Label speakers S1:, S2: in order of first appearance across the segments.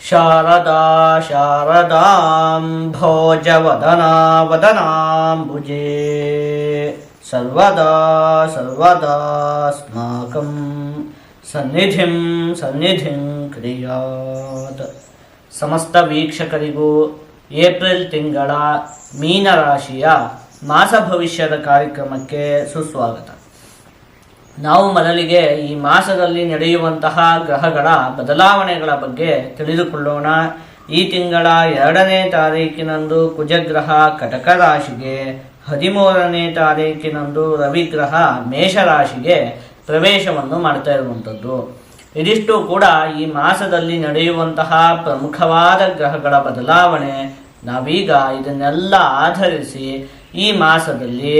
S1: ಶಾರದಾ ಶಾರದಾಂ ಭೋಜವದನಾ ವದನಾಂಬುಜೇ ಸರ್ವದಾ ಸರ್ವದಾಸ್ಮಾಕಂ ಸನ್ನಿಧಿಂ ಸನ್ನಿಧಿಂ ಕ್ರಿಯಾತ್. ಸಮಸ್ತ ವೀಕ್ಷಕರಿಗೂ ಏಪ್ರಿಲ್ ತಿಂಗಳ ಮೀನರಾಶಿಯ ಮಾಸ ಭವಿಷ್ಯದ ಕಾರ್ಯಕ್ರಮಕ್ಕೆ ಸುಸ್ವಾಗತ. ನಾವು ಮೊದಲಿಗೆ ಈ ಮಾಸದಲ್ಲಿ ನಡೆಯುವಂತಹ ಗ್ರಹಗಳ ಬದಲಾವಣೆಗಳ ಬಗ್ಗೆ ತಿಳಿದುಕೊಳ್ಳೋಣ. ಈ ತಿಂಗಳ 2ನೇ ತಾರೀಕಿನಂದು ಕುಜಗ್ರಹ ಕಟಕ ರಾಶಿಗೆ, 13ನೇ ತಾರೀಕಿನಂದು ರವಿಗ್ರಹ ಮೇಷರಾಶಿಗೆ ಪ್ರವೇಶವನ್ನು ಮಾಡ್ತಾ ಇರುವಂಥದ್ದು. ಇದಿಷ್ಟು ಕೂಡ ಈ ಮಾಸದಲ್ಲಿ ನಡೆಯುವಂತಹ ಪ್ರಮುಖವಾದ ಗ್ರಹಗಳ ಬದಲಾವಣೆ. ನಾವೀಗ ಇದನ್ನೆಲ್ಲ ಆಧರಿಸಿ ಈ ಮಾಸದಲ್ಲಿ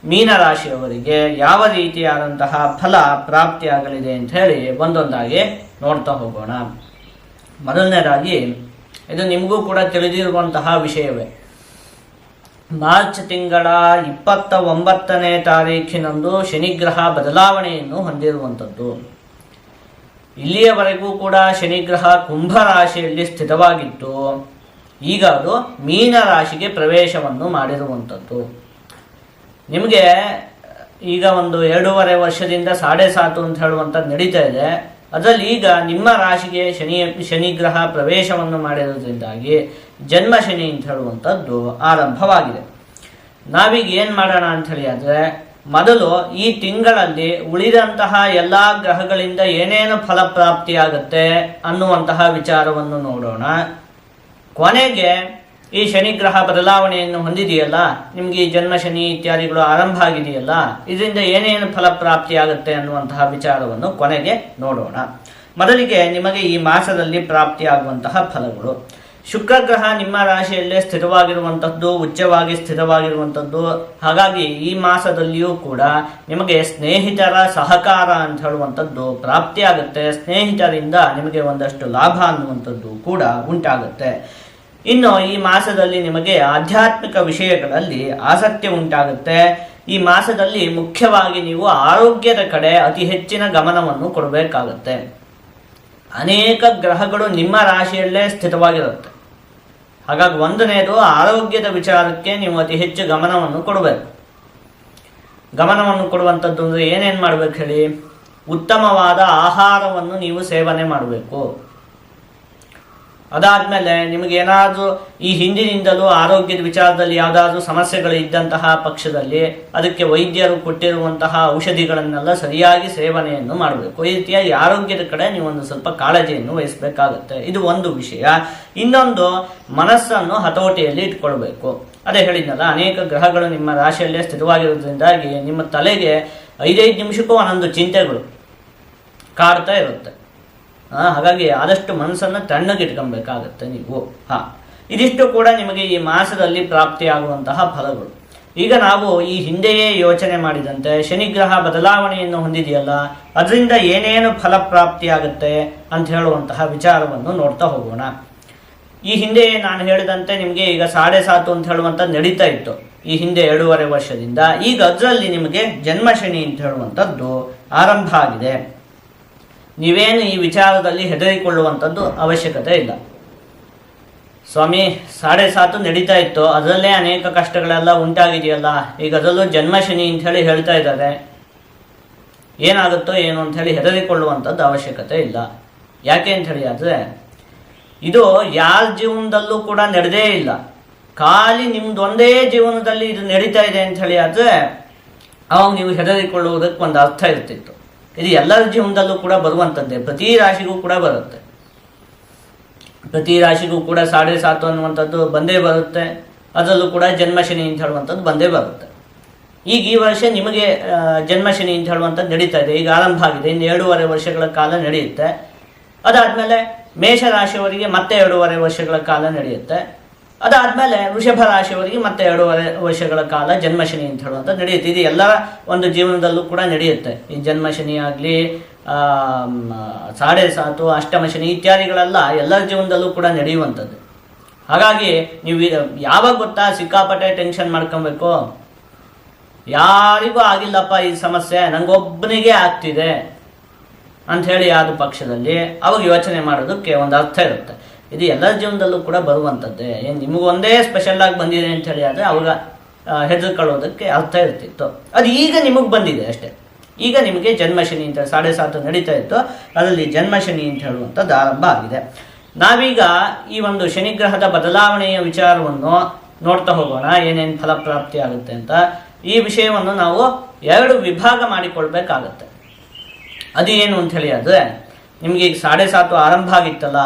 S1: ಮೀನರಾಶಿಯವರಿಗೆ ಯಾವ ರೀತಿಯಾದಂತಹ ಫಲ ಪ್ರಾಪ್ತಿಯಾಗಲಿದೆ ಅಂತ ಹೇಳಿ ಒಂದೊಂದಾಗಿ ನೋಡ್ತಾ ಹೋಗೋಣ. ಮೊದಲನೇದಾಗಿ, ಇದು ನಿಮಗೂ ಕೂಡ ತಿಳಿದಿರುವಂತಹ ವಿಷಯವೇ. ಮಾರ್ಚ್ ತಿಂಗಳ 29ನೇ ತಾರೀಖಿನಂದು ಶನಿಗ್ರಹ ಬದಲಾವಣೆಯನ್ನು ಹೊಂದಿರುವಂಥದ್ದು. ಇಲ್ಲಿಯವರೆಗೂ ಕೂಡ ಶನಿಗ್ರಹ ಕುಂಭ ರಾಶಿಯಲ್ಲಿ ಸ್ಥಿತವಾಗಿತ್ತು. ಈಗ ಅದು ಮೀನ ರಾಶಿಗೆ ಪ್ರವೇಶವನ್ನು ಮಾಡಿರುವಂಥದ್ದು. ನಿಮಗೆ ಈಗ ಒಂದು 2.5 ವರ್ಷದಿಂದ 7.5 ಅಂತ ಹೇಳುವಂಥದ್ದು ನಡೀತಾ ಇದೆ. ಅದರಲ್ಲಿ ಈಗ ನಿಮ್ಮ ರಾಶಿಗೆ ಶನಿಗ್ರಹ ಪ್ರವೇಶವನ್ನು ಮಾಡಿರೋದ್ರಿಂದಾಗಿ ಜನ್ಮ ಶನಿ ಅಂತ ಹೇಳುವಂಥದ್ದು ಆರಂಭವಾಗಿದೆ. ನಾವೀಗ ಏನು ಮಾಡೋಣ ಅಂಥೇಳಿ ಆದರೆ, ಮೊದಲು ಈ ತಿಂಗಳಲ್ಲಿ ಉಳಿದಂತಹ ಎಲ್ಲ ಗ್ರಹಗಳಿಂದ ಏನೇನು ಫಲಪ್ರಾಪ್ತಿಯಾಗುತ್ತೆ ಅನ್ನುವಂತಹ ವಿಚಾರವನ್ನು ನೋಡೋಣ. ಕೊನೆಗೆ ಈ ಶನಿಗ್ರಹ ಬದಲಾವಣೆಯನ್ನು ಹೊಂದಿದೆಯಲ್ಲ, ನಿಮಗೆ ಈ ಜನ್ಮ ಶನಿ ಇತ್ಯಾದಿಗಳು ಆರಂಭ ಆಗಿದೆಯಲ್ಲ, ಇದರಿಂದ ಏನೇನು ಫಲಪ್ರಾಪ್ತಿಯಾಗುತ್ತೆ ಅನ್ನುವಂತಹ ವಿಚಾರವನ್ನು ಕೊನೆಗೆ ನೋಡೋಣ. ಮೊದಲಿಗೆ ನಿಮಗೆ ಈ ಮಾಸದಲ್ಲಿ ಪ್ರಾಪ್ತಿಯಾಗುವಂತಹ ಫಲಗಳು. ಶುಕ್ರಗ್ರಹ ನಿಮ್ಮ ರಾಶಿಯಲ್ಲೇ ಸ್ಥಿರವಾಗಿರುವಂಥದ್ದು, ಉಚ್ಚವಾಗಿ ಸ್ಥಿರವಾಗಿರುವಂಥದ್ದು. ಹಾಗಾಗಿ ಈ ಮಾಸದಲ್ಲಿಯೂ ಕೂಡ ನಿಮಗೆ ಸ್ನೇಹಿತರ ಸಹಕಾರ ಅಂತ ಹೇಳುವಂಥದ್ದು ಪ್ರಾಪ್ತಿಯಾಗುತ್ತೆ. ಸ್ನೇಹಿತರಿಂದ ನಿಮಗೆ ಒಂದಷ್ಟು ಲಾಭ ಅನ್ನುವಂಥದ್ದು ಕೂಡ ಉಂಟಾಗುತ್ತೆ. ಇನ್ನು ಈ ಮಾಸದಲ್ಲಿ ನಿಮಗೆ ಆಧ್ಯಾತ್ಮಿಕ ವಿಷಯಗಳಲ್ಲಿ ಆಸಕ್ತಿ ಉಂಟಾಗುತ್ತೆ. ಈ ಮಾಸದಲ್ಲಿ ಮುಖ್ಯವಾಗಿ ನೀವು ಆರೋಗ್ಯದ ಕಡೆ ಅತಿ ಹೆಚ್ಚಿನ ಗಮನವನ್ನು ಕೊಡಬೇಕಾಗುತ್ತೆ. ಅನೇಕ ಗ್ರಹಗಳು ನಿಮ್ಮ ರಾಶಿಯಲ್ಲೇ ಸ್ಥಿತವಾಗಿರುತ್ತೆ. ಹಾಗಾಗಿ ಒಂದನೇದು ಆರೋಗ್ಯದ ವಿಚಾರಕ್ಕೆ ನೀವು ಅತಿ ಹೆಚ್ಚು ಗಮನವನ್ನು ಕೊಡಬೇಕು. ಗಮನವನ್ನು ಕೊಡುವಂಥದ್ದು ಅಂದರೆ ಏನೇನು ಮಾಡಬೇಕು ಹೇಳಿ? ಉತ್ತಮವಾದ ಆಹಾರವನ್ನು ನೀವು ಸೇವನೆ ಮಾಡಬೇಕು. ಅದಾದಮೇಲೆ ನಿಮಗೇನಾದರೂ ಈ ಹಿಂದಿನಿಂದಲೂ ಆರೋಗ್ಯದ ವಿಚಾರದಲ್ಲಿ ಯಾವುದಾದ್ರೂ ಸಮಸ್ಯೆಗಳು ಇದ್ದಂತಹ ಪಕ್ಷದಲ್ಲಿ ಅದಕ್ಕೆ ವೈದ್ಯರು ಕೊಟ್ಟಿರುವಂತಹ ಔಷಧಿಗಳನ್ನೆಲ್ಲ ಸರಿಯಾಗಿ ಸೇವನೆಯನ್ನು ಮಾಡಬೇಕು. ಈ ರೀತಿಯಾಗಿ ಆರೋಗ್ಯದ ಕಡೆ ನೀವೊಂದು ಸ್ವಲ್ಪ ಕಾಳಜಿಯನ್ನು ವಹಿಸಬೇಕಾಗುತ್ತೆ. ಇದು ಒಂದು ವಿಷಯ. ಇನ್ನೊಂದು, ಮನಸ್ಸನ್ನು ಹತೋಟಿಯಲ್ಲಿ ಇಟ್ಕೊಳ್ಬೇಕು. ಅದೇ ಹೇಳಿದ್ನಲ್ಲ, ಅನೇಕ ಗ್ರಹಗಳು ನಿಮ್ಮ ರಾಶಿಯಲ್ಲೇ ಸ್ಥಿರವಾಗಿರೋದ್ರಿಂದಾಗಿ ನಿಮ್ಮ ತಲೆಗೆ 5 ನಿಮಿಷಕ್ಕೂ ಒಂದೊಂದು ಚಿಂತೆಗಳು ಕಾಡ್ತಾ ಇರುತ್ತೆ. ಹಾಗಾಗಿ ಆದಷ್ಟು ಮನಸ್ಸನ್ನು ತಣ್ಣಗಿಟ್ಕೊಬೇಕಾಗತ್ತೆ ನೀವು. ಇದಿಷ್ಟು ಕೂಡ ನಿಮಗೆ ಈ ಮಾಸದಲ್ಲಿ ಪ್ರಾಪ್ತಿಯಾಗುವಂತಹ ಫಲಗಳು. ಈಗ ನಾವು ಈ ಹಿಂದೆಯೇ ಯೋಚನೆ ಮಾಡಿದಂತೆ ಶನಿಗ್ರಹ ಬದಲಾವಣೆಯನ್ನು ಹೊಂದಿದೆಯಲ್ಲ, ಅದರಿಂದ ಏನೇನು ಫಲಪ್ರಾಪ್ತಿಯಾಗುತ್ತೆ ಅಂತ ಹೇಳುವಂತಹ ವಿಚಾರವನ್ನು ನೋಡ್ತಾ ಹೋಗೋಣ. ಈ ಹಿಂದೆ ನಾನು ಹೇಳಿದಂತೆ ನಿಮಗೆ ಈಗ 7.5 ಅಂತ ಹೇಳುವಂಥದ್ದು ನಡೀತಾ ಇತ್ತು ಈ ಹಿಂದೆ 2.5 ವರ್ಷದಿಂದ. ಈಗ ಅದರಲ್ಲಿ ನಿಮಗೆ ಜನ್ಮ ಶನಿ ಅಂತ ಹೇಳುವಂಥದ್ದು ಆರಂಭ ಆಗಿದೆ. ನೀವೇನು ಈ ವಿಚಾರದಲ್ಲಿ ಹೆದರಿಕೊಳ್ಳುವಂಥದ್ದು ಅವಶ್ಯಕತೆ ಇಲ್ಲ. ಸ್ವಾಮಿ 7.5 ನಡೀತಾ ಇತ್ತು, ಅದರಲ್ಲೇ ಅನೇಕ ಕಷ್ಟಗಳೆಲ್ಲ ಉಂಟಾಗಿದೆಯಲ್ಲ, ಈಗ ಅದರಲ್ಲೂ ಜನ್ಮ ಶನಿ ಅಂತ ಹೇಳಿ ಹೇಳ್ತಾ ಇದ್ದಾರೆ, ಏನಾಗುತ್ತೋ ಏನು ಅಂತ ಹೇಳಿ ಹೆದರಿಕೊಳ್ಳುವಂಥದ್ದು ಅವಶ್ಯಕತೆ ಇಲ್ಲ. ಯಾಕೆ ಅಂತ ಹೇಳಿ ಆದರೆ, ಇದು ಯಾರ ಜೀವನದಲ್ಲೂ ಕೂಡ ನಡೆದೇ ಇಲ್ಲ. ಖಾಲಿ ನಿಮ್ದೊಂದೇ ಜೀವನದಲ್ಲಿ ಇದು ನಡೀತಾ ಇದೆ ಅಂತ ಹೇಳಿ ಆದರೆ ಅವಾಗ ನೀವು ಹೆದರಿಕೊಳ್ಳುವುದಕ್ಕೆ ಒಂದು ಅರ್ಥ ಇರ್ತಿತ್ತು. ಇದು ಎಲ್ಲರ ಜೀವನದಲ್ಲೂ ಕೂಡ ಬರುವಂಥದ್ದೇ, ಪ್ರತಿ ರಾಶಿಗೂ ಕೂಡ ಬರುತ್ತೆ. ಪ್ರತಿ ರಾಶಿಗೂ ಕೂಡ 7.5 ಅನ್ನುವಂಥದ್ದು ಬಂದೇ ಬರುತ್ತೆ. ಅದರಲ್ಲೂ ಕೂಡ ಜನ್ಮಶನಿ ಅಂತ ಹೇಳುವಂಥದ್ದು ಬಂದೇ ಬರುತ್ತೆ. ಈಗ ಈ ವರ್ಷ ನಿಮಗೆ ಜನ್ಮಶನಿ ಅಂತ ಹೇಳುವಂಥದ್ದು ನಡೀತಾ ಇದೆ, ಈಗ ಆರಂಭ ಆಗಿದೆ. ಇನ್ನು 2.5 ವರ್ಷಗಳ ಕಾಲ ನಡೆಯುತ್ತೆ. ಅದಾದಮೇಲೆ ಮೇಷರಾಶಿಯವರಿಗೆ ಮತ್ತೆ 2.5 ವರ್ಷಗಳ ಕಾಲ ನಡೆಯುತ್ತೆ. ಅದಾದಮೇಲೆ ವೃಷಭ ರಾಶಿಯವರಿಗೆ ಮತ್ತೆ 2.5 ವರ್ಷಗಳ ಕಾಲ ಜನ್ಮಶನಿ ಅಂತ ಹೇಳುವಂಥದ್ದು ನಡೆಯುತ್ತೆ. ಇದು ಎಲ್ಲರ ಒಂದು ಜೀವನದಲ್ಲೂ ಕೂಡ ನಡೆಯುತ್ತೆ. ಈ ಜನ್ಮಶನಿ ಆಗಲಿ, 7.5, ಅಷ್ಟಮ ಶನಿ ಇತ್ಯಾದಿಗಳೆಲ್ಲ ಎಲ್ಲರ ಜೀವನದಲ್ಲೂ ಕೂಡ ನಡೆಯುವಂಥದ್ದು. ಹಾಗಾಗಿ ನೀವು ಯಾವಾಗ ಗೊತ್ತಾ ಸಿಕ್ಕಾಪಟ್ಟೆ ಟೆನ್ಷನ್ ಮಾಡ್ಕೊಬೇಕು. ಯಾರಿಗೂ ಆಗಿಲ್ಲಪ್ಪ ಈ ಸಮಸ್ಯೆ, ನಂಗೊಬ್ಬನಿಗೆ ಆಗ್ತಿದೆ, ಅಂಥೇಳಿ ಆದ ಪಕ್ಷದಲ್ಲಿ ಅವಾಗ ಯೋಚನೆ ಮಾಡೋದಕ್ಕೆ ಒಂದು ಅರ್ಥ ಇರುತ್ತೆ. ಇದು ಎಲ್ಲರ ಜೀವನದಲ್ಲೂ ಕೂಡ ಬರುವಂಥದ್ದೇ. ಏನು ನಿಮಗೆ ಒಂದೇ ಸ್ಪೆಷಲ್ ಆಗಿ ಬಂದಿದೆ ಅಂತ ಹೇಳಿ ಆದರೆ ಅವಾಗ ಹೆದರ್ಕೊಳ್ಳೋದಕ್ಕೆ ಅರ್ಥ ಇರ್ತಿತ್ತು. ಅದು ಈಗ ನಿಮಗೆ ಬಂದಿದೆ ಅಷ್ಟೇ. ಈಗ ನಿಮಗೆ ಜನ್ಮಶನಿ ಅಂತ 7.5 ನಡೀತಾ ಇತ್ತು, ಅದರಲ್ಲಿ ಜನ್ಮಶನಿ ಅಂತ ಹೇಳುವಂಥದ್ದು ಆರಂಭ ಆಗಿದೆ. ನಾವೀಗ ಈ ಒಂದು ಶನಿಗ್ರಹದ ಬದಲಾವಣೆಯ ವಿಚಾರವನ್ನು ನೋಡ್ತಾ ಹೋಗೋಣ, ಏನೇನು ಫಲಪ್ರಾಪ್ತಿ ಆಗುತ್ತೆ ಅಂತ. ಈ ವಿಷಯವನ್ನು ನಾವು 2 ವಿಭಾಗ ಮಾಡಿಕೊಳ್ಬೇಕಾಗತ್ತೆ. ಅದು ಏನು ಅಂತ ಹೇಳಿ ಆದರೆ ನಿಮಗೆ ಈಗ 7.5 ಆರಂಭ ಆಗಿತ್ತಲ್ಲ,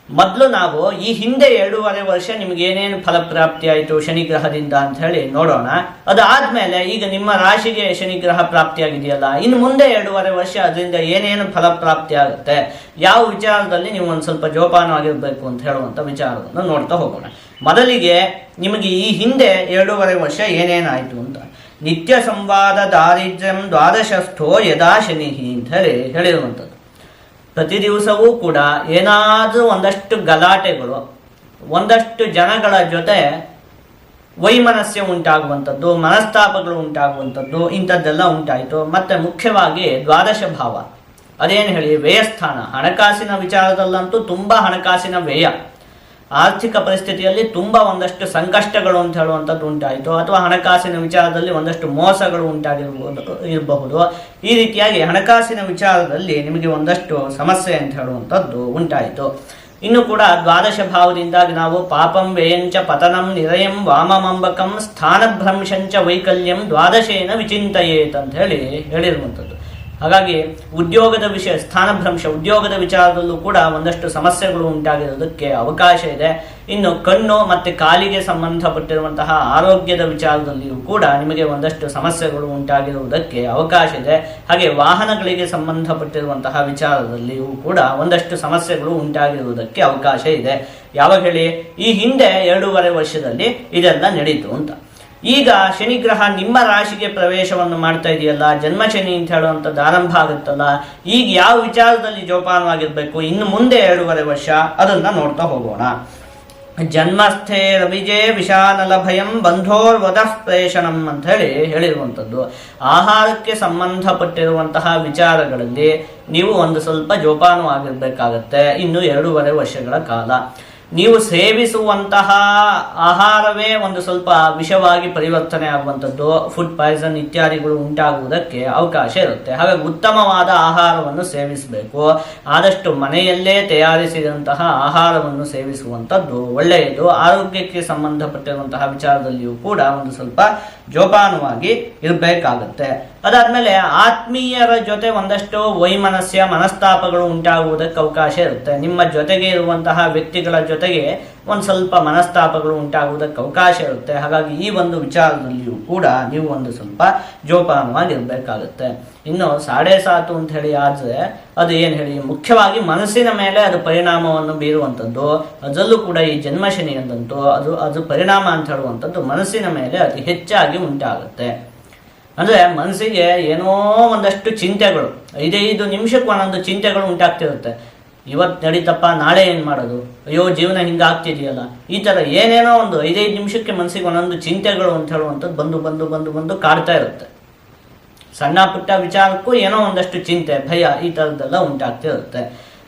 S1: ಮೊದಲು ನಾವು ಈ ಹಿಂದೆ 2.5 ವರ್ಷ ನಿಮ್ಗೆ ಏನೇನು ಫಲಪ್ರಾಪ್ತಿ ಆಯಿತು ಶನಿಗ್ರಹದಿಂದ ಅಂತ ಹೇಳಿ ನೋಡೋಣ. ಅದಾದ್ಮೇಲೆ ಈಗ ನಿಮ್ಮ ರಾಶಿಗೆ ಶನಿಗ್ರಹ ಪ್ರಾಪ್ತಿಯಾಗಿದೆಯಲ್ಲ, ಇನ್ನು ಮುಂದೆ 2.5 ವರ್ಷ ಅದರಿಂದ ಏನೇನು ಫಲಪ್ರಾಪ್ತಿ ಆಗುತ್ತೆ, ಯಾವ ವಿಚಾರದಲ್ಲಿ ನೀವು ಒಂದು ಸ್ವಲ್ಪ ಜೋಪಾನವಾಗಿರ್ಬೇಕು ಅಂತ ಹೇಳುವಂಥ ವಿಚಾರವನ್ನು ನೋಡ್ತಾ ಹೋಗೋಣ. ಮೊದಲಿಗೆ ನಿಮಗೆ ಈ ಹಿಂದೆ 2.5 ವರ್ಷ ಏನೇನಾಯಿತು ಅಂತ. ನಿತ್ಯ ಸಂವಾದ ದಾರಿದ್ರ್ಯಂ ದ್ವಾದಶಸ್ಥೋ ಯದಾ ಶನಿ ಅಂತ ಹೇಳಿರುವಂಥದ್ದು. ಪ್ರತಿ ದಿವಸವೂ ಕೂಡ ಏನಾದರೂ ಒಂದಷ್ಟು ಗಲಾಟೆಗಳು, ಒಂದಷ್ಟು ಜನಗಳ ಜೊತೆ ವೈಮನಸ್ಯ ಉಂಟಾಗುವಂಥದ್ದು, ಮನಸ್ತಾಪಗಳು ಉಂಟಾಗುವಂಥದ್ದು, ಇಂಥದ್ದೆಲ್ಲ ಉಂಟಾಯಿತು. ಮತ್ತು ಮುಖ್ಯವಾಗಿ ದ್ವಾದಶ ಭಾವ ಅದೇನು ಹೇಳಿ ವ್ಯಯಸ್ಥಾನ, ಹಣಕಾಸಿನ ವಿಚಾರದಲ್ಲಂತೂ ತುಂಬ ಹಣಕಾಸಿನ ವ್ಯಯ, ಆರ್ಥಿಕ ಪರಿಸ್ಥಿತಿಯಲ್ಲಿ ತುಂಬ ಒಂದಷ್ಟು ಸಂಕಷ್ಟಗಳು ಅಂತ ಹೇಳುವಂಥದ್ದು ಉಂಟಾಯಿತು, ಅಥವಾ ಹಣಕಾಸಿನ ವಿಚಾರದಲ್ಲಿ ಒಂದಷ್ಟು ಮೋಸಗಳು ಇರಬಹುದು. ಈ ರೀತಿಯಾಗಿ ಹಣಕಾಸಿನ ವಿಚಾರದಲ್ಲಿ ನಿಮಗೆ ಒಂದಷ್ಟು ಸಮಸ್ಯೆ ಅಂತ ಹೇಳುವಂಥದ್ದು ಉಂಟಾಯಿತು. ಇನ್ನು ಕೂಡ ದ್ವಾದಶ ಭಾವದಿಂದಾಗಿ ನಾವು ಪಾಪಂ ವ್ಯಯಂಚ ಪತನಂ ನಿರಯಂ ವಾಮಮಂಬಕಂ ಸ್ಥಾನಭ್ರಂಶಂಚ ವೈಕಲ್ಯಂ ದ್ವಾದಶೇನ ವಿಚಿಂತಯೇತ್ ಅಂತ ಹೇಳಿರುವಂಥದ್ದು. ಹಾಗಾಗಿ ಉದ್ಯೋಗದ ವಿಷಯ, ಸ್ಥಾನಭ್ರಂಶ, ಉದ್ಯೋಗದ ವಿಚಾರದಲ್ಲೂ ಕೂಡ ಒಂದಷ್ಟು ಸಮಸ್ಯೆಗಳು ಉಂಟಾಗಿರೋದಕ್ಕೆ ಅವಕಾಶ ಇದೆ. ಇನ್ನು ಕಣ್ಣು ಮತ್ತು ಕಾಲಿಗೆ ಸಂಬಂಧಪಟ್ಟಿರುವಂತಹ ಆರೋಗ್ಯದ ವಿಚಾರದಲ್ಲಿಯೂ ಕೂಡ ನಿಮಗೆ ಒಂದಷ್ಟು ಸಮಸ್ಯೆಗಳು ಉಂಟಾಗಿರುವುದಕ್ಕೆ ಅವಕಾಶ ಇದೆ. ಹಾಗೆ ವಾಹನಗಳಿಗೆ ಸಂಬಂಧಪಟ್ಟಿರುವಂತಹ ವಿಚಾರದಲ್ಲಿಯೂ ಕೂಡ ಒಂದಷ್ಟು ಸಮಸ್ಯೆಗಳು ಉಂಟಾಗಿರುವುದಕ್ಕೆ ಅವಕಾಶ ಇದೆ. ಯಾವಾಗ ಹೇಳಿ, ಈ ಹಿಂದೆ 2.5 ವರ್ಷದಲ್ಲಿ ಇದೆಲ್ಲ ನಡೀತು ಅಂತ. ಈಗ ಶನಿಗ್ರಹ ನಿಮ್ಮ ರಾಶಿಗೆ ಪ್ರವೇಶವನ್ನು ಮಾಡ್ತಾ ಇದೆಯಲ್ಲ, ಜನ್ಮಶನಿ ಅಂತ ಹೇಳುವಂಥದ್ದು ಆರಂಭ ಆಗುತ್ತಲ್ಲ, ಈಗ ಯಾವ ವಿಚಾರದಲ್ಲಿ ಜೋಪಾನವಾಗಿರ್ಬೇಕು ಇನ್ನು ಮುಂದೆ 2.5 ವರ್ಷ ಅದನ್ನ ನೋಡ್ತಾ ಹೋಗೋಣ. ಜನ್ಮಸ್ಥೆ ರವಿಜೆ ವಿಷಾನಲ ಭಯಂ ಬಂಧೋರ್ವದಃ ಪ್ರೇಷಣಂ ಅಂತ ಹೇಳಿರುವಂಥದ್ದು. ಆಹಾರಕ್ಕೆ ಸಂಬಂಧಪಟ್ಟಿರುವಂತಹ ವಿಚಾರಗಳಲ್ಲಿ ನೀವು ಒಂದು ಸ್ವಲ್ಪ ಜೋಪಾನವಾಗಿರ್ಬೇಕಾಗತ್ತೆ ಇನ್ನು 2.5 ವರ್ಷಗಳ ಕಾಲ. ನೀವು ಸೇವಿಸುವಂತಹ ಆಹಾರವೇ ಒಂದು ಸ್ವಲ್ಪ ವಿಷವಾಗಿ ಪರಿವರ್ತನೆ ಆಗುವಂಥದ್ದು, ಫುಡ್ ಪಾಯ್ಸನ್ ಇತ್ಯಾದಿಗಳು ಉಂಟಾಗುವುದಕ್ಕೆ ಅವಕಾಶ ಇರುತ್ತೆ. ಹಾಗಾಗಿ ಉತ್ತಮವಾದ ಆಹಾರವನ್ನು ಸೇವಿಸಬೇಕು. ಆದಷ್ಟು ಮನೆಯಲ್ಲೇ ತಯಾರಿಸಿದಂತಹ ಆಹಾರವನ್ನು ಸೇವಿಸುವಂಥದ್ದು ಒಳ್ಳೆಯದು. ಆರೋಗ್ಯಕ್ಕೆ ಸಂಬಂಧಪಟ್ಟಿರುವಂತಹ ವಿಚಾರದಲ್ಲಿಯೂ ಕೂಡ ಒಂದು ಸ್ವಲ್ಪ ಜೋಪಾನವಾಗಿ ಇರಬೇಕಾಗತ್ತೆ. ಅದಾದ್ಮೇಲೆ ಆತ್ಮೀಯರ ಜೊತೆ ಒಂದಷ್ಟು ವೈಮನಸ್ಯ, ಮನಸ್ತಾಪಗಳು ಉಂಟಾಗುವುದಕ್ಕೆ ಅವಕಾಶ ಇರುತ್ತೆ. ನಿಮ್ಮ ಜೊತೆಗೆ ಇರುವಂತಹ ವ್ಯಕ್ತಿಗಳ ಜೊತೆಗೆ ಒಂದು ಸ್ವಲ್ಪ ಮನಸ್ತಾಪಗಳು ಉಂಟಾಗುವುದಕ್ಕೆ ಅವಕಾಶ ಇರುತ್ತೆ. ಹಾಗಾಗಿ ಈ ಒಂದು ವಿಚಾರದಲ್ಲಿಯೂ ಕೂಡ ನೀವು ಒಂದು ಸ್ವಲ್ಪ ಜೋಪಾನವಾಗಿರ್ಬೇಕಾಗುತ್ತೆ. ಇನ್ನು 7.5 ಅಂತ ಹೇಳಿ ಆದರೆ ಅದು ಏನು ಹೇಳಿ, ಮುಖ್ಯವಾಗಿ ಮನಸ್ಸಿನ ಮೇಲೆ ಅದು ಪರಿಣಾಮವನ್ನು ಬೀರುವಂಥದ್ದು. ಅದರಲ್ಲೂ ಕೂಡ ಈ ಜನ್ಮಶನಿ ಅಂದಂತೂ ಅದು ಪರಿಣಾಮ ಅಂತ ಹೇಳುವಂಥದ್ದು ಮನಸ್ಸಿನ ಮೇಲೆ ಅತಿ ಹೆಚ್ಚಾಗಿ ಉಂಟಾಗುತ್ತೆ. ಅಂದರೆ ಮನಸ್ಸಿಗೆ ಏನೋ ಒಂದಷ್ಟು ಚಿಂತೆಗಳು, 5 ನಿಮಿಷಕ್ಕೆ ಒಂದೊಂದು ಚಿಂತೆಗಳು ಉಂಟಾಗ್ತಿರುತ್ತೆ. ಇವತ್ತು ನಡೀತಪ್ಪ, ನಾಳೆ ಏನು ಮಾಡೋದು, ಅಯ್ಯೋ ಜೀವನ ಹಿಂಗಾಗ್ತಿದೆಯಲ್ಲ, ಈ ಥರ ಏನೇನೋ ಒಂದು 5 ನಿಮಿಷಕ್ಕೆ ಮನಸ್ಸಿಗೆ ಒಂದೊಂದು ಚಿಂತೆಗಳು ಅಂತ ಹೇಳುವಂಥದ್ದು ಬಂದು ಬಂದು ಬಂದು ಬಂದು ಕಾಡ್ತಾ ಇರುತ್ತೆ. ಸಣ್ಣ ಪುಟ್ಟ ವಿಚಾರಕ್ಕೂ ಏನೋ ಒಂದಷ್ಟು ಚಿಂತೆ, ಭಯ, ಈ ಥರದ್ದೆಲ್ಲ ಉಂಟಾಗ್ತಿರುತ್ತೆ.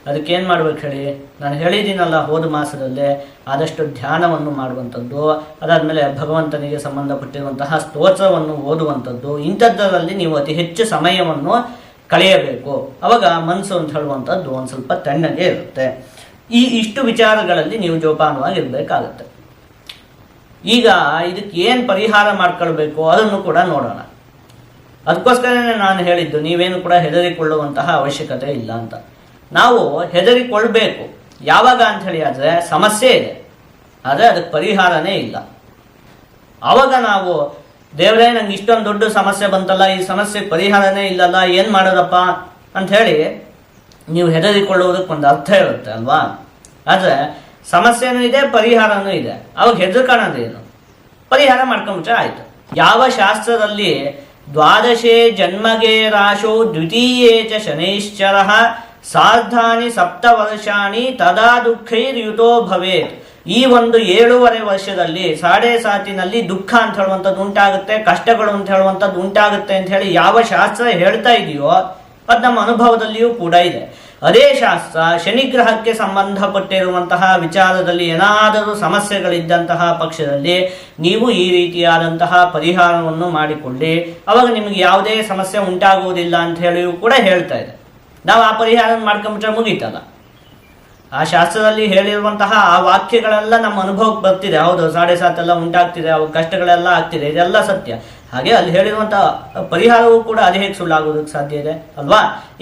S1: ಅದಕ್ಕೇನು ಮಾಡ್ಬೇಕು ಹೇಳಿ, ನಾನು ಹೇಳಿದ್ದೀನಲ್ಲ ಹೋದ ಮಾಸದಲ್ಲೇ, ಆದಷ್ಟು ಧ್ಯಾನವನ್ನು ಮಾಡುವಂಥದ್ದು, ಅದಾದಮೇಲೆ ಭಗವಂತನಿಗೆ ಸಂಬಂಧಪಟ್ಟಿರುವಂತಹ ಸ್ತೋತ್ರವನ್ನು ಓದುವಂಥದ್ದು, ಇಂಥದ್ದರಲ್ಲಿ ನೀವು ಅತಿ ಹೆಚ್ಚು ಸಮಯವನ್ನು ಕಳೆಯಬೇಕು. ಅವಾಗ ಮನಸ್ಸು ಅಂತ ಹೇಳುವಂಥದ್ದು ಒಂದು ಸ್ವಲ್ಪ ತಣ್ಣಗೆ ಇರುತ್ತೆ. ಇಷ್ಟು ವಿಚಾರಗಳಲ್ಲಿ ನೀವು ಜೋಪಾನವಾಗಿರ್ಬೇಕಾಗುತ್ತೆ. ಈಗ ಇದಕ್ಕೆ ಏನು ಪರಿಹಾರ ಮಾಡ್ಕೊಳ್ಬೇಕು ಅದನ್ನು ಕೂಡ ನೋಡೋಣ. ಅದಕ್ಕೋಸ್ಕರನೇ ನಾನು ಹೇಳಿದ್ದು, ನೀವೇನು ಕೂಡ ಹೆದರಿಕೊಳ್ಳುವಂತಹ ಅವಶ್ಯಕತೆ ಇಲ್ಲ ಅಂತ. ನಾವು ಹೆದರಿಕೊಳ್ಬೇಕು ಯಾವಾಗ ಅಂತ ಹೇಳಿ ಆದರೆ ಸಮಸ್ಯೆ ಇದೆ, ಆದರೆ ಅದಕ್ಕೆ ಪರಿಹಾರನೇ ಇಲ್ಲ. ಆವಾಗ ನಾವು ದೇವರೇ ನಂಗೆ ಇಷ್ಟೊಂದು ದೊಡ್ಡ ಸಮಸ್ಯೆ ಬಂತಲ್ಲ, ಈ ಸಮಸ್ಯೆಗೆ ಪರಿಹಾರನೇ ಇಲ್ಲಲ್ಲ, ಏನು ಮಾಡೋದಪ್ಪ ಅಂಥೇಳಿ ನೀವು ಹೆದರಿಕೊಳ್ಳುವುದಕ್ಕೆ ಒಂದು ಅರ್ಥ ಇರುತ್ತೆ ಅಲ್ವಾ. ಆದರೆ ಸಮಸ್ಯೆನೂ ಇದೆ, ಪರಿಹಾರನೂ ಇದೆ. ಅವಾಗ ಹೆದರ್ಕೊಳ್ಳೋದೇನು, ಪರಿಹಾರ ಮಾಡ್ಕೊಂಬಿಟ್ರೆ ಆಯಿತು. ಯಾವ ಶಾಸ್ತ್ರದಲ್ಲಿ ದ್ವಾದಶೇ ಜನ್ಮಗೆ ರಾಶೋ ದ್ವಿತೀಯೇ ಚ ಶನೈಶ್ಚರ ಸಾರ್ಧಾನಿ 7 ವರ್ಷಾಣಿ ತದಾ ದುಃಖೈರ್ಯುತೋ ಭವೇತ್, ಈ ಒಂದು 7.5 ವರ್ಷದಲ್ಲಿ 7.5 ದುಃಖ ಅಂತ ಹೇಳುವಂಥದ್ದು ಉಂಟಾಗುತ್ತೆ, ಕಷ್ಟಗಳು ಅಂತ ಹೇಳುವಂಥದ್ದು ಉಂಟಾಗುತ್ತೆ ಅಂತ ಹೇಳಿ ಯಾವ ಶಾಸ್ತ್ರ ಹೇಳ್ತಾ ಇದೆಯೋ ಅದು ನಮ್ಮ ಅನುಭವದಲ್ಲಿಯೂ ಕೂಡ ಇದೆ. ಅದೇ ಶಾಸ್ತ್ರ ಶನಿಗ್ರಹಕ್ಕೆ ಸಂಬಂಧಪಟ್ಟಿರುವಂತಹ ವಿಚಾರದಲ್ಲಿ ಏನಾದರೂ ಸಮಸ್ಯೆಗಳಿದ್ದಂತಹ ಪಕ್ಷದಲ್ಲಿ ನೀವು ಈ ರೀತಿಯಾದಂತಹ ಪರಿಹಾರವನ್ನು ಮಾಡಿಕೊಳ್ಳಿ, ಅವಾಗ ನಿಮಗೆ ಯಾವುದೇ ಸಮಸ್ಯೆ ಉಂಟಾಗುವುದಿಲ್ಲ ಅಂತ ಹೇಳಿಯೂ ಕೂಡ ಹೇಳ್ತಾ ಇದೆ. ನಾವು ಆ ಪರಿಹಾರ ಮಾಡ್ಕೊಂಬಿಟ್ರೆ ಮುಗೀತಲ್ಲ. ಆ ಶಾಸ್ತ್ರದಲ್ಲಿ ಹೇಳಿರುವಂತಹ ಆ ವಾಕ್ಯಗಳೆಲ್ಲ ನಮ್ಮ ಅನುಭವಕ್ಕೆ ಬರ್ತಿದೆ. ಹೌದು, 7.5 ಎಲ್ಲ ಉಂಟಾಗ್ತಿದೆ, ಅವು ಕಷ್ಟಗಳೆಲ್ಲ ಆಗ್ತಿದೆ, ಇದೆಲ್ಲ ಸತ್ಯ. ಹಾಗೆ ಅಲ್ಲಿ ಹೇಳಿರುವಂತಹ ಪರಿಹಾರವೂ ಕೂಡ ಅದು ಹೇಗೆ ಸುಳ್ಳಾಗೋದಕ್ಕೆ ಸಾಧ್ಯ ಇದೆ ಅಲ್ವಾ?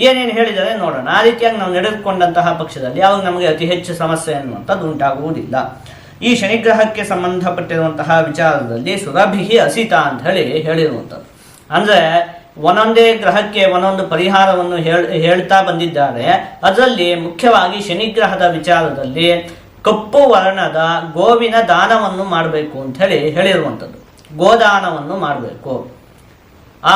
S1: ಏನೇನು ಹೇಳಿದರೆ ನೋಡೋಣ. ಆ ರೀತಿಯಾಗಿ ನಾವು ನಡೆದುಕೊಂಡಂತಹ ಪಕ್ಷದಲ್ಲಿ ಅವಾಗ ನಮಗೆ ಅತಿ ಹೆಚ್ಚು ಸಮಸ್ಯೆ ಅನ್ನುವಂಥದ್ದು ಉಂಟಾಗುವುದಿಲ್ಲ. ಈ ಶನಿಗ್ರಹಕ್ಕೆ ಸಂಬಂಧಪಟ್ಟಿರುವಂತಹ ವಿಚಾರದಲ್ಲಿ ಸುರಭಿಹಿ ಅಸಿತ ಅಂತ ಹೇಳಿರುವಂಥದ್ದು. ಅಂದರೆ ಒಂದೊಂದೇ ಗ್ರಹಕ್ಕೆ ಒಂದೊಂದು ಪರಿಹಾರವನ್ನು ಹೇಳ್ತಾ ಬಂದಿದ್ದಾರೆ. ಅದರಲ್ಲಿ ಮುಖ್ಯವಾಗಿ ಶನಿಗ್ರಹದ ವಿಚಾರದಲ್ಲಿ ಕಪ್ಪು ವರ್ಣದ ಗೋವಿನ ದಾನವನ್ನು ಮಾಡಬೇಕು ಅಂತ ಹೇಳಿರುವಂಥದ್ದು. ಗೋದಾನವನ್ನು ಮಾಡಬೇಕು. ಆ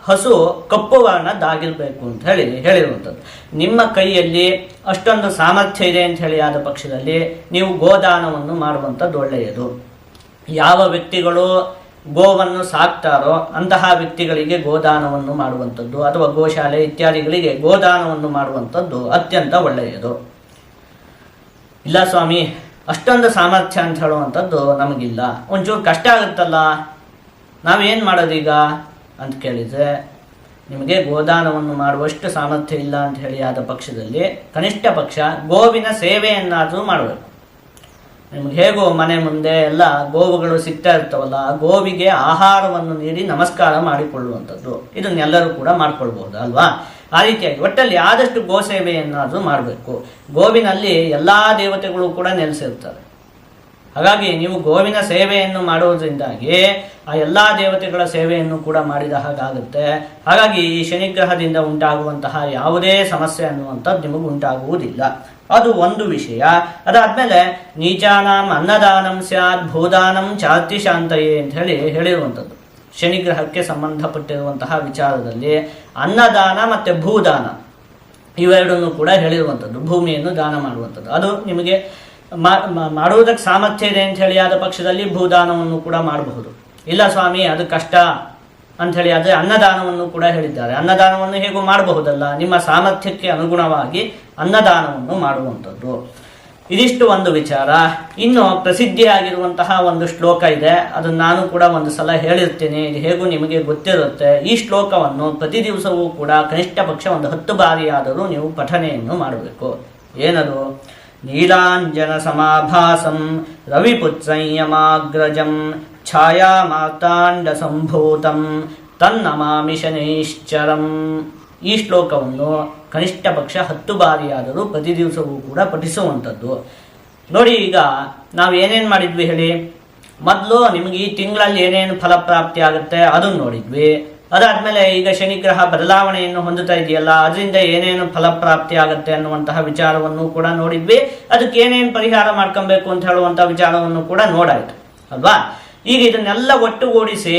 S1: ಹಸು ಕಪ್ಪು ವರ್ಣದ್ದಾಗಿರ್ಬೇಕು ಅಂತ ಹೇಳಿರುವಂಥದ್ದು. ನಿಮ್ಮ ಕೈಯಲ್ಲಿ ಅಷ್ಟೊಂದು ಸಾಮರ್ಥ್ಯ ಇದೆ ಅಂತ ಹೇಳಿ ಆದ ಪಕ್ಷದಲ್ಲಿ ನೀವು ಗೋದಾನವನ್ನು ಮಾಡುವಂಥದ್ದು ಒಳ್ಳೆಯದು. ಯಾವ ವ್ಯಕ್ತಿಗಳು ಗೋವನ್ನು ಸಾಕ್ತಾರೋ ಅಂತಹ ವ್ಯಕ್ತಿಗಳಿಗೆ ಗೋದಾನವನ್ನು ಮಾಡುವಂಥದ್ದು ಅಥವಾ ಗೋಶಾಲೆ ಇತ್ಯಾದಿಗಳಿಗೆ ಗೋದಾನವನ್ನು ಮಾಡುವಂಥದ್ದು ಅತ್ಯಂತ ಒಳ್ಳೆಯದು. ಇಲ್ಲ ಸ್ವಾಮಿ, ಅಷ್ಟೊಂದು ಸಾಮರ್ಥ್ಯ ಅಂತ ಹೇಳುವಂಥದ್ದು ನಮಗಿಲ್ಲ, ಒಂಚೂರು ಕಷ್ಟ ಆಗುತ್ತಲ್ಲ, ನಾವೇನು ಮಾಡೋದೀಗ ಅಂತ ಕೇಳಿದರೆ, ನಿಮಗೆ ಗೋದಾನವನ್ನು ಮಾಡುವಷ್ಟು ಸಾಮರ್ಥ್ಯ ಇಲ್ಲ ಅಂತ ಹೇಳಿ ಆದ ಪಕ್ಷದಲ್ಲಿ ಕನಿಷ್ಠ ಪಕ್ಷ ಗೋವಿನ ಸೇವೆಯನ್ನಾದರೂ ಮಾಡಬೇಕು. ನಿಮ್ಗೆ ಹೇಗೋ ಮನೆ ಮುಂದೆ ಎಲ್ಲ ಗೋವುಗಳು ಸಿಗ್ತಾ ಇರ್ತಾವಲ್ಲ, ಗೋವಿಗೆ ಆಹಾರವನ್ನು ನೀಡಿ ನಮಸ್ಕಾರ ಮಾಡಿಕೊಳ್ಳುವಂಥದ್ದು, ಇದನ್ನೆಲ್ಲರೂ ಕೂಡ ಮಾಡ್ಕೊಳ್ಬಹುದು ಅಲ್ವಾ? ಆ ರೀತಿಯಾಗಿ ಒಟ್ಟಲ್ಲಿ ಆದಷ್ಟು ಗೋ ಸೇವೆಯನ್ನಾದರೂ ಮಾಡಬೇಕು. ಗೋವಿನಲ್ಲಿ ಎಲ್ಲ ದೇವತೆಗಳು ಕೂಡ ನೆಲೆಸಿರ್ತಾರೆ. ಹಾಗಾಗಿ ನೀವು ಗೋವಿನ ಸೇವೆಯನ್ನು ಮಾಡುವುದರಿಂದಾಗಿ ಆ ಎಲ್ಲ ದೇವತೆಗಳ ಸೇವೆಯನ್ನು ಕೂಡ ಮಾಡಿದ ಹಾಗಾಗುತ್ತೆ. ಹಾಗಾಗಿ ಈ ಶನಿಗ್ರಹದಿಂದ ಉಂಟಾಗುವಂತಹ ಯಾವುದೇ ಸಮಸ್ಯೆ ಅನ್ನುವಂಥದ್ದು ನಿಮಗೆ ಉಂಟಾಗುವುದಿಲ್ಲ. ಅದು ಒಂದು ವಿಷಯ. ಅದಾದ್ಮೇಲೆ ನೀಚಾನಾಂ ಅನ್ನದಾನಂ ಸ್ಯಾತ್ ಭೂದಾನಂ ಚಾರ್ತಿ ಶಾಂತಯೇ ಅಂತ ಹೇಳಿರುವಂಥದ್ದು. ಶನಿಗ್ರಹಕ್ಕೆ ಸಂಬಂಧಪಟ್ಟಿರುವಂತಹ ವಿಚಾರದಲ್ಲಿ ಅನ್ನದಾನ ಮತ್ತು ಭೂದಾನ ಇವೆರಡನ್ನು ಕೂಡ ಹೇಳಿರುವಂಥದ್ದು. ಭೂಮಿಯನ್ನು ದಾನ ಮಾಡುವಂಥದ್ದು ಅದು ನಿಮಗೆ ಮಾಡುವುದಕ್ಕೆ ಸಾಮರ್ಥ್ಯ ಇದೆ ಅಂತ ಹೇಳಿ ಆದ ಪಕ್ಷದಲ್ಲಿ ಭೂದಾನವನ್ನು ಕೂಡ ಮಾಡಬಹುದು. ಇಲ್ಲ ಸ್ವಾಮಿ ಅದು ಕಷ್ಟ ಅಂಥೇಳಿ ಆದರೆ ಅನ್ನದಾನವನ್ನು ಕೂಡ ಹೇಳಿದ್ದಾರೆ. ಅನ್ನದಾನವನ್ನು ಹೇಗೂ ಮಾಡಬಹುದಲ್ಲ, ನಿಮ್ಮ ಸಾಮರ್ಥ್ಯಕ್ಕೆ ಅನುಗುಣವಾಗಿ ಅನ್ನದಾನವನ್ನು ಮಾಡುವಂಥದ್ದು. ಇದಿಷ್ಟು ಒಂದು ವಿಚಾರ. ಇನ್ನು ಪ್ರಸಿದ್ಧಿಯಾಗಿರುವಂತಹ ಒಂದು ಶ್ಲೋಕ ಇದೆ, ಅದನ್ನು ನಾನು ಕೂಡ ಒಂದು ಸಲ ಹೇಳಿರ್ತೀನಿ, ಇದು ಹೇಗೂ ನಿಮಗೆ ಗೊತ್ತಿರುತ್ತೆ. ಈ ಶ್ಲೋಕವನ್ನು ಪ್ರತಿ ದಿವಸವೂ ಕೂಡ ಕನಿಷ್ಠ ಪಕ್ಷ ಒಂದು 10 ಬಾರಿಯಾದರೂ ನೀವು ಪಠನೆಯನ್ನು ಮಾಡಬೇಕು. ಏನದು? ನೀಲಾಂಜನ ಸಮಾಭಾಸಂ ರವಿಪುತ್ರಯಮಾಗ್ರಜಂ ಛಾಯಾ ಮಾರ್ತಾಂಡ ಸಂಭೂತಂ ತನ್ನಮಾಮಿ ಶನೈಶ್ಚರಂ. ಈ ಶ್ಲೋಕವನ್ನು ಕನಿಷ್ಠ ಪಕ್ಷ 10 ಬಾರಿಯಾದರೂ ಪ್ರತಿ ದಿವಸವೂ ಕೂಡ ಪಠಿಸುವಂಥದ್ದು. ನೋಡಿ, ಈಗ ನಾವು ಏನೇನು ಮಾಡಿದ್ವಿ ಹೇಳಿ. ಮೊದಲು ನಿಮಗೆ ಈ ತಿಂಗಳಲ್ಲಿ ಏನೇನು ಫಲಪ್ರಾಪ್ತಿ ಆಗುತ್ತೆ ಅದನ್ನು ನೋಡಿದ್ವಿ. ಅದಾದ್ಮೇಲೆ ಈಗ ಶನಿಗ್ರಹ ಬದಲಾವಣೆಯನ್ನು ಹೊಂದುತ್ತಾ ಇದೆಯಲ್ಲ, ಅದರಿಂದ ಏನೇನು ಫಲಪ್ರಾಪ್ತಿ ಆಗುತ್ತೆ ಅನ್ನುವಂತಹ ವಿಚಾರವನ್ನು ಕೂಡ ನೋಡಿದ್ವಿ. ಅದಕ್ಕೆ ಏನೇನು ಪರಿಹಾರ ಮಾಡ್ಕೊಬೇಕು ಅಂತ ಹೇಳುವಂತಹ ವಿಚಾರವನ್ನು ಕೂಡ ನೋಡಾಯ್ತು ಅಲ್ವಾ? ಈಗ ಇದನ್ನೆಲ್ಲ ಒಟ್ಟುಗೂಡಿಸಿ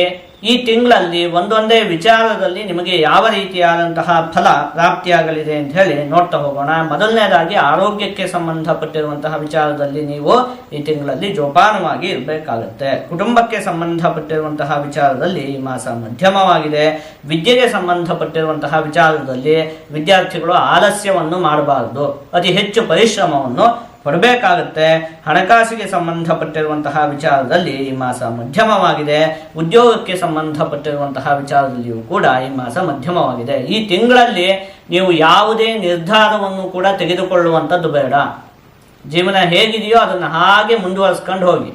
S1: ಈ ತಿಂಗಳಲ್ಲಿ ಒಂದೊಂದೇ ವಿಚಾರದಲ್ಲಿ ನಿಮಗೆ ಯಾವ ರೀತಿಯಾದಂತಹ ಫಲ ಪ್ರಾಪ್ತಿಯಾಗಲಿದೆ ಅಂತ ಹೇಳಿ ನೋಡ್ತಾ ಹೋಗೋಣ. ಮೊದಲನೇದಾಗಿ ಆರೋಗ್ಯಕ್ಕೆ ಸಂಬಂಧಪಟ್ಟಿರುವಂತಹ ವಿಚಾರದಲ್ಲಿ ನೀವು ಈ ತಿಂಗಳಲ್ಲಿ ಜೋಪಾನವಾಗಿ ಇರಬೇಕಾಗತ್ತೆ. ಕುಟುಂಬಕ್ಕೆ ಸಂಬಂಧಪಟ್ಟಿರುವಂತಹ ವಿಚಾರದಲ್ಲಿ ಈ ಮಾಸ ಮಧ್ಯಮವಾಗಿದೆ. ವಿದ್ಯೆಗೆ ಸಂಬಂಧಪಟ್ಟಿರುವಂತಹ ವಿಚಾರದಲ್ಲಿ ವಿದ್ಯಾರ್ಥಿಗಳು ಆಲಸ್ಯವನ್ನು ಮಾಡಬಾರದು, ಅತಿ ಹೆಚ್ಚು ಪರಿಶ್ರಮವನ್ನು ಕೊಡಬೇಕಾಗುತ್ತೆ. ಹಣಕಾಸಿಗೆ ಸಂಬಂಧಪಟ್ಟಿರುವಂತಹ ವಿಚಾರದಲ್ಲಿ ಈ ಮಾಸ ಮಧ್ಯಮವಾಗಿದೆ. ಉದ್ಯೋಗಕ್ಕೆ ಸಂಬಂಧಪಟ್ಟಿರುವಂತಹ ವಿಚಾರದಲ್ಲಿಯೂ ಕೂಡ ಈ ಮಾಸ ಮಧ್ಯಮವಾಗಿದೆ. ಈ ತಿಂಗಳಲ್ಲಿ ನೀವು ಯಾವುದೇ ನಿರ್ಧಾರವನ್ನು ಕೂಡ ತೆಗೆದುಕೊಳ್ಳುವಂಥದ್ದು ಬೇಡ. ಜೀವನ ಹೇಗಿದೆಯೋ ಅದನ್ನು ಹಾಗೆ ಮುಂದುವರಿಸ್ಕೊಂಡು ಹೋಗಿ.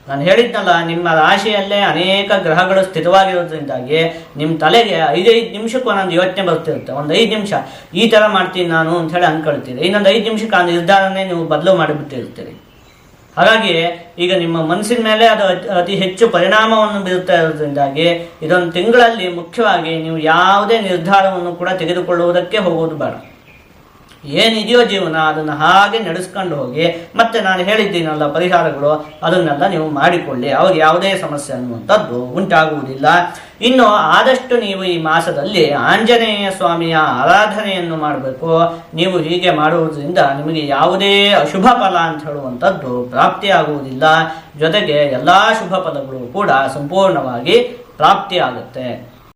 S1: ನಾನು ಹೇಳಿದ್ನಲ್ಲ, ನಿಮ್ಮ ರಾಶಿಯಲ್ಲೇ ಅನೇಕ ಗ್ರಹಗಳು ಸ್ಥಿತವಾಗಿರೋದ್ರಿಂದಾಗಿ ನಿಮ್ಮ ತಲೆಗೆ 5-5 ನಿಮಿಷಕ್ಕೂ ಒಂದೊಂದು ಯೋಚನೆ ಬರ್ತಿರುತ್ತೆ. ಒಂದು 5 ನಿಮಿಷ ಈ ಥರ ಮಾಡ್ತೀನಿ ನಾನು ಅಂತ ಹೇಳಿ ಅಂದ್ಕೊಳ್ತೀರಿ. ಇನ್ನೊಂದು 5 ನಿಮಿಷಕ್ಕೆ ಆ ನಿರ್ಧಾರನೇ ನೀವು ಬದಲು ಮಾಡಿಬಿಟ್ಟಿರ್ತೀರಿ. ಹಾಗಾಗಿ ಈಗ ನಿಮ್ಮ ಮನಸ್ಸಿನ ಮೇಲೆ ಅದು ಅತಿ ಹೆಚ್ಚು ಪರಿಣಾಮವನ್ನು ಬೀರುತ್ತಾ ಇರೋದ್ರಿಂದಾಗಿ ಇದೊಂದು ತಿಂಗಳಲ್ಲಿ ಮುಖ್ಯವಾಗಿ ನೀವು ಯಾವುದೇ ನಿರ್ಧಾರವನ್ನು ಕೂಡ ತೆಗೆದುಕೊಳ್ಳುವುದಕ್ಕೆ ಹೋಗೋದು ಬೇಡ. ಏನಿದೆಯೋ ಜೀವನ ಅದನ್ನು ಹಾಗೆ ನಡೆಸ್ಕೊಂಡು ಹೋಗಿ. ಮತ್ತೆ ನಾನು ಹೇಳಿದ್ದೀನಲ್ಲ ಪರಿಹಾರಗಳು, ಅದನ್ನೆಲ್ಲ ನೀವು ಮಾಡಿಕೊಳ್ಳಿ. ಅವಾಗ ಯಾವುದೇ ಸಮಸ್ಯೆ ಅನ್ನುವಂಥದ್ದು ಉಂಟಾಗುವುದಿಲ್ಲ. ಇನ್ನು ಆದಷ್ಟು ನೀವು ಈ ಮಾಸದಲ್ಲಿ ಆಂಜನೇಯ ಸ್ವಾಮಿಯ ಆರಾಧನೆಯನ್ನು ಮಾಡಬೇಕು. ನೀವು ಹೀಗೆ ಮಾಡುವುದರಿಂದ ನಿಮಗೆ ಯಾವುದೇ ಅಶುಭ ಫಲ ಅಂತ ಹೇಳುವಂಥದ್ದು ಪ್ರಾಪ್ತಿಯಾಗುವುದಿಲ್ಲ. ಜೊತೆಗೆ ಎಲ್ಲ ಶುಭ ಫಲಗಳು ಕೂಡ ಸಂಪೂರ್ಣವಾಗಿ ಪ್ರಾಪ್ತಿಯಾಗುತ್ತೆ.